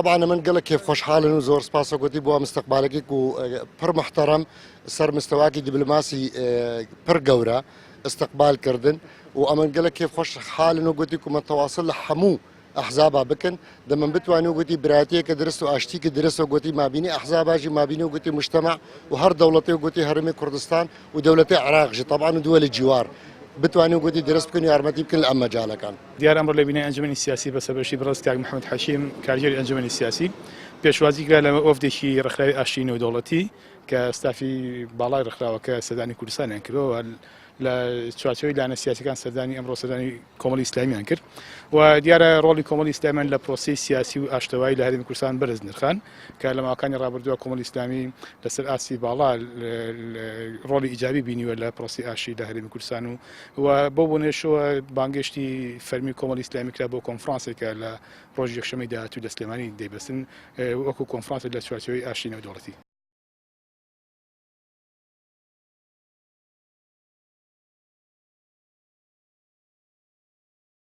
طبعا من قال لك كيف خوش حالن وزور سباسو قوتي بوا مستقبالك وبر محترم سر مستواكي دبلوماسي بر قورة استقبال كردن وأمن قال لك كيف خوش حالن وقوتي كما تواصل لحمو أحزابها بكن دم بتواني وقوتي براتية كدرس وأشتي كدرس وقوتي ما بيني أحزابها جي ما بيني وقوتي مجتمع وهر دولتي وقوتي هرمي كردستان ودولتي عراق جي طبعا ودول الجوار بتواني وقوتي درس بكن يارمتي بكن الأمة جالا كان ديار أمر لبناء الأنجمن السياسي بس برشي برز كاغ محمد حشيم كارجير الأنجمن السياسي بيشوازي قال وفد شي رخلاوي أشتين ودولتي كاستافي بالاي رخلاوة كسداني كردستان ينكرو لا شوي لأن السياسي كان سداني أمر سداني كومالي إسلامي ينكر وديار رولي كومالي إسلامي لبروسيس سياسي وأشتواي لهذه كردستان برز نرخان كلما كان رابردوا كومالي إسلامي لسر آسي بالا رولي إيجابي بيني ولا بروسيس أشي لهذه كردستان وبوبونه شو بانجشتي فرمي كومالي إسلامي كلابو كونفرنس كلا بروجيكت شميدات ودسلماني دي بس وكو كونفرنس لشوي أشي دولتي